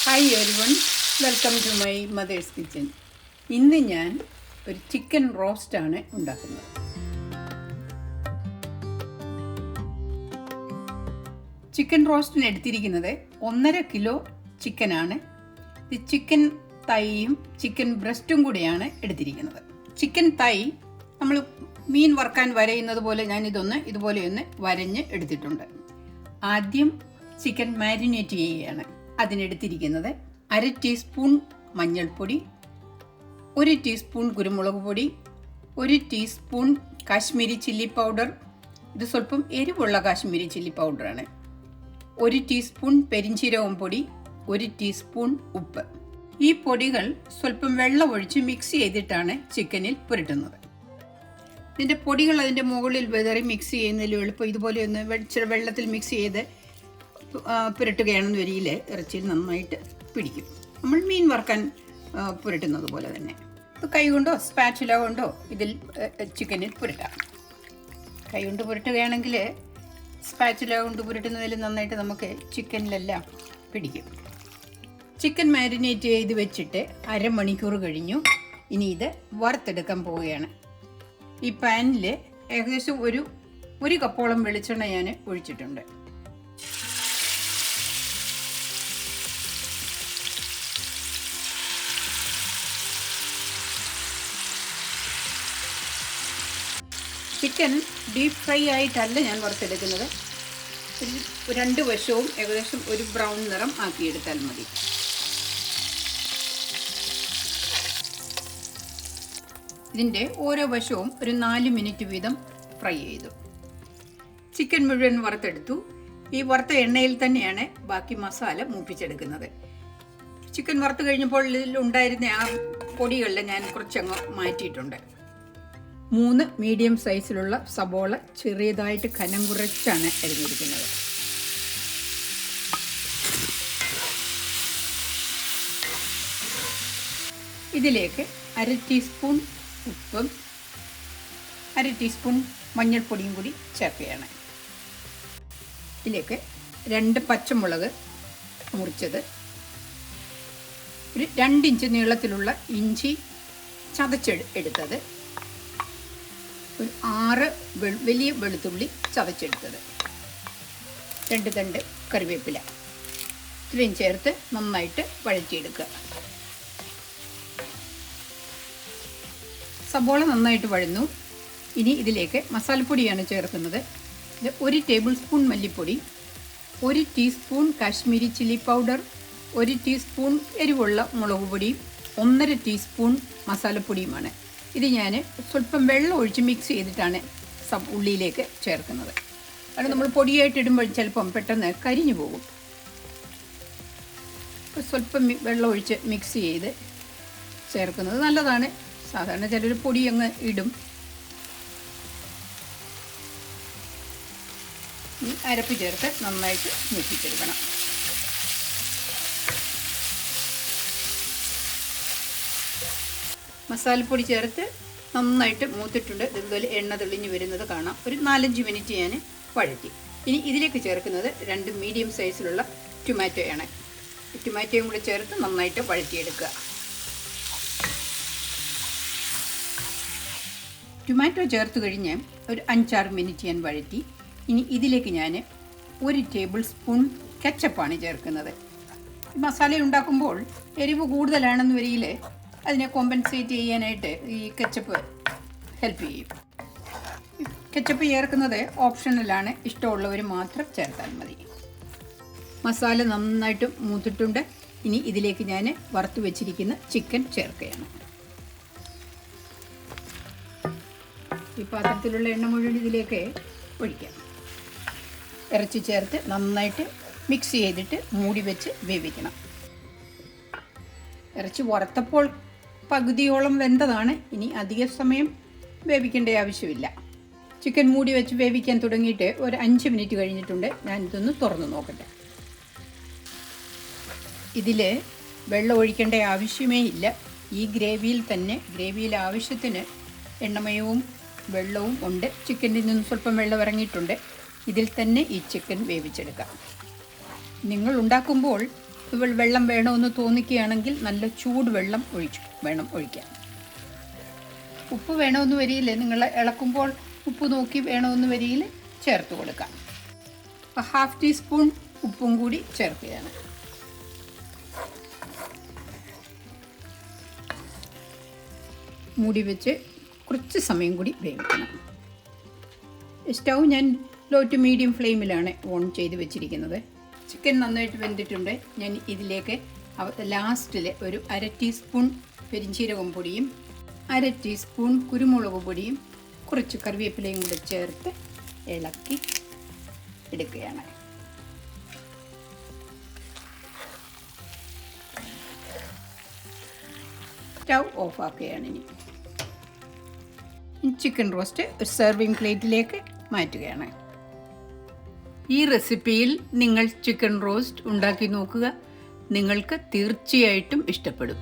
Hi everyone, welcome to my mother's kitchen. ഇന്ന് ഞാൻ ഒരു ചിക്കൻ റോസ്റ്റാണ് ഉണ്ടാക്കുന്നത്. ചിക്കൻ റോസ്റ്റിന് എടുത്തിരിക്കുന്നത് 1.5 കിലോ ചിക്കനാണ്. ഇത് ചിക്കൻ തൈയും ചിക്കൻ ബ്രസ്റ്റും കൂടിയാണ് എടുത്തിരിക്കുന്നത്. ചിക്കൻ തൈ നമ്മൾ മീൻ വറുക്കാൻ വരയുന്നത് പോലെ ഞാൻ ഇതുപോലെ ഒന്ന് വരഞ്ഞ് എടുത്തിട്ടുണ്ട്. ആദ്യം ചിക്കൻ മാരിനേറ്റ് ചെയ്യുകയാണ്. അതിനെടുത്തിരിക്കുന്നത് 1/2 ടീസ്പൂൺ മഞ്ഞൾപ്പൊടി, 1 ടീസ്പൂൺ കുരുമുളക് പൊടി, 1 ടീസ്പൂൺ കാശ്മീരി ചില്ലി പൗഡർ, ഇത് സ്വല്പം എരിവുള്ള കാശ്മീരി ചില്ലി പൗഡറാണ്, 1 ടീസ്പൂൺ പെരിഞ്ചീരകം പൊടി, 1 ടീസ്പൂൺ ഉപ്പ്. ഈ പൊടികൾ സ്വല്പം വെള്ളം ഒഴിച്ച് മിക്സ് ചെയ്തിട്ടാണ് ചിക്കനിൽ പുരട്ടുന്നത്. ഇതിൻ്റെ പൊടികൾ അതിൻ്റെ മുകളിൽ വിതറി മിക്സ് ചെയ്യുന്നതിൽ എളുപ്പം ഇതുപോലെ ഒന്ന് ഇച്ചിരി വെള്ളത്തിൽ മിക്സ് ചെയ്ത് പുരട്ടുകയാണെന്ന് വരിയിൽ ഇറച്ചിയിൽ നന്നായിട്ട് പിടിക്കും. നമ്മൾ മീൻ വറുക്കാൻ പുരട്ടുന്നത് പോലെ തന്നെ. കൈ കൊണ്ടോ സ്പാച്ചുല കൊണ്ടോ ഇതിൽ ചിക്കനിൽ പുരട്ടാം. കൈ കൊണ്ട് പുരട്ടുകയാണെങ്കിൽ സ്പാച്ചുല കൊണ്ട് പുരട്ടുന്നതിൽ നന്നായിട്ട് നമുക്ക് ചിക്കനിലെല്ലാം പിടിക്കും. ചിക്കൻ മാരിനേറ്റ് ചെയ്ത് വെച്ചിട്ട് 1/2 മണിക്കൂർ കഴിഞ്ഞു. ഇനി ഇത് വറുത്തെടുക്കാൻ പോവുകയാണ്. ഈ പാനിൽ ഏകദേശം ഒരു കപ്പോളം വെളിച്ചെണ്ണ ഞാൻ ഒഴിച്ചിട്ടുണ്ട്. ചിക്കൻ ഡീപ്പ് ഫ്രൈ ആയിട്ടല്ല ഞാൻ വറുത്തെടുക്കുന്നത്. 2 വശവും ഏകദേശം ഒരു ബ്രൗൺ നിറം ആക്കിയെടുത്താൽ മതി. ഇതിൻ്റെ ഓരോ വശവും ഒരു 4 മിനിറ്റ് വീതം ഫ്രൈ ചെയ്തു. ചിക്കൻ മുഴുവൻ വറുത്തെടുത്തു. ഈ വറുത്ത എണ്ണയിൽ തന്നെയാണ് ബാക്കി മസാല മൂപ്പിച്ചെടുക്കുന്നത്. ചിക്കൻ വറുത്ത് കഴിഞ്ഞപ്പോൾ ഇതിലുണ്ടായിരുന്ന ആ പൊടികളിൽ ഞാൻ കുറച്ചങ്ങ് മാറ്റിയിട്ടുണ്ട്. 3 മീഡിയം സൈസിലുള്ള സബോള ചെറിയതായിട്ട് കനം കുറച്ചാണ് അരിഞ്ഞിരിക്കുന്നത്. ഇതിലേക്ക് 1/2 ടീസ്പൂൺ ഉപ്പും 1/2 ടീസ്പൂൺ മഞ്ഞൾപ്പൊടിയും കൂടി ചേർക്കുകയാണ്. ഇതിലേക്ക് 2 പച്ചമുളക് മുറിച്ചത്, ഒരു 2 ഇഞ്ച് നീളത്തിലുള്ള ഇഞ്ചി ചതച്ചെടുത്തത്, ഒരു 6 വലിയ വെളുത്തുള്ളി ചതച്ചെടുത്തത്, 2 തണ്ട് കറിവേപ്പില ഇത്രയും ചേർത്ത് നന്നായിട്ട് വഴറ്റിയെടുക്കുക. സബോള നന്നായിട്ട് വഴന്നു. ഇനി ഇതിലേക്ക് മസാലപ്പൊടിയാണ് ചേർക്കുന്നത്. ഇത് 1 ടേബിൾ സ്പൂൺ മല്ലിപ്പൊടി, 1 teaspoon Kashmiri chilli powder, 1 teaspoon എരിവുള്ള മുളക് പൊടിയും 1.5 ടീസ്പൂൺ മസാലപ്പൊടിയുമാണ്. ഇത് ഞാൻ സ്വല്പം വെള്ളം ഒഴിച്ച് മിക്സ് ചെയ്തിട്ടാണ് ഉള്ളിയിലേക്ക് ചേർക്കുന്നത്. കാരണം നമ്മൾ പൊടിയായിട്ട് ഇടുമ്പോൾ ചിലപ്പം പെട്ടെന്ന് കരിഞ്ഞു പോകും. സ്വല്പം വെള്ളം ഒഴിച്ച് മിക്സ് ചെയ്ത് ചേർക്കുന്നത് നല്ലതാണ്. സാധാരണ ചിലർ പൊടി അങ്ങ് ഇടും. ഈ അരപ്പ് ചേർത്ത് നന്നായിട്ട് മൂപ്പിച്ചെടുക്കണം. മസാലപ്പൊടി ചേർത്ത് നന്നായിട്ട് മൂത്തിട്ടുണ്ട്. ഇതുപോലെ എണ്ണ തെളിഞ്ഞ് വരുന്നത് കാണാം. ഒരു 4-5 മിനിറ്റ് ഞാൻ വഴറ്റി. ഇനി ഇതിലേക്ക് ചേർക്കുന്നത് 2 മീഡിയം സൈസിലുള്ള ടൊമാറ്റോയാണ്. ടൊമാറ്റോയും കൂടി ചേർത്ത് നന്നായിട്ട് വഴറ്റിയെടുക്കുക. ടൊമാറ്റോ ചേർത്ത് കഴിഞ്ഞ് ഒരു 5-6 മിനിറ്റ് ഞാൻ വഴറ്റി. ഇനി ഇതിലേക്ക് ഞാൻ 1 ടേബിൾ സ്പൂൺ കെച്ചപ്പാണ് ചേർക്കുന്നത്. മസാല ഉണ്ടാക്കുമ്പോൾ എരിവ് കൂടുതലാണെന്ന് വരിയിൽ അതിനെ കോമ്പൻസേറ്റ് ചെയ്യാനായിട്ട് ഈ കെച്ചപ്പ് ഹെൽപ്പ് ചെയ്യും. കെച്ചപ്പ് ചേർക്കുന്നത് ഓപ്ഷണലാണ്. ഇഷ്ടമുള്ളവർ മാത്രം ചേർത്താൽ മതി. മസാല നന്നായിട്ട് മൂത്തിട്ടുണ്ട്. ഇനി ഇതിലേക്ക് ഞാൻ വറുത്ത് വെച്ചിരിക്കുന്ന ചിക്കൻ ചേർക്കുകയാണ്. ഈ പാത്രത്തിലുള്ള എണ്ണ മുഴുവൻ ഇതിലേക്ക് ഒഴിക്കാം. ഇറച്ചി ചേർത്ത് നന്നായിട്ട് മിക്സ് ചെയ്തിട്ട് മൂടി വെച്ച് വേവിക്കണം. ഇറച്ചി വറുത്തപ്പോൾ പകുതിയോളം വെന്തതാണ്. ഇനി അധിക സമയം വേവിക്കേണ്ട ആവശ്യമില്ല. ചിക്കൻ മൂടി വെച്ച് വേവിക്കാൻ തുടങ്ങിയിട്ട് ഒരു 5 മിനിറ്റ് കഴിഞ്ഞിട്ടുണ്ട്. ഞാനിതൊന്ന് തുറന്ന് നോക്കട്ടെ. ഇതിൽ വെള്ളം ഒഴിക്കേണ്ട ആവശ്യമേ ഇല്ല. ഈ ഗ്രേവിയിൽ ആവശ്യത്തിന് എണ്ണമയവും വെള്ളവും ഉണ്ട്. ചിക്കനിൽ നിന്ന് സ്വല്പം വെള്ളം ഇറങ്ങിയിട്ടുണ്ട്. ഇതിൽ തന്നെ ഈ ചിക്കൻ വേവിച്ചെടുക്കാം. നിങ്ങൾ ഉണ്ടാക്കുമ്പോൾ വെള്ളം വേണമെന്ന് തോന്നിക്കുകയാണെങ്കിൽ നല്ല ചൂട് വെള്ളം വേണം ഒഴിക്കാൻ. ഉപ്പ് വേണമെന്ന് വരിയിൽ നിങ്ങൾ ഇളക്കുമ്പോൾ ഉപ്പ് നോക്കി വേണമെന്ന് വരിയിൽ ചേർത്ത് കൊടുക്കാം. 1/2 ടീസ്പൂൺ ഉപ്പും കൂടി ചേർക്കുകയാണ്. മൂടി വെച്ച് കുറച്ച് സമയം കൂടി വേവിക്കണം. സ്റ്റൗ ഞാൻ ലോ ടു മീഡിയം ഫ്ലെയിമിലാണ് ഓൺ ചെയ്ത് വെച്ചിരിക്കുന്നത്. ചിക്കൻ നന്നായിട്ട് വെന്തിട്ടുണ്ട്. ഞാൻ ഇതിലേക്ക് ലാസ്റ്റിൽ ഒരു 1/2 ടീസ്പൂൺ പെരിഞ്ചീരകം പൊടിയും 1/2 ടീസ്പൂൺ കുരുമുളക് പൊടിയും കുറച്ച് കറിവേപ്പിലയും കൂടെ ചേർത്ത് ഇളക്കി എടുക്കുകയാണ്. സ്റ്റൗ ഓഫാക്കുകയാണ്. ഇനി ചിക്കൻ റോസ്റ്റ് ഒരു സെർവിങ് പ്ലേറ്റിലേക്ക് മാറ്റുകയാണ്. ഈ റെസിപ്പിയിൽ നിങ്ങൾ ചിക്കൻ റോസ്റ്റ് ഉണ്ടാക്കി നോക്കുക. നിങ്ങൾക്ക് തീർച്ചയായിട്ടും ഇഷ്ടപ്പെടും.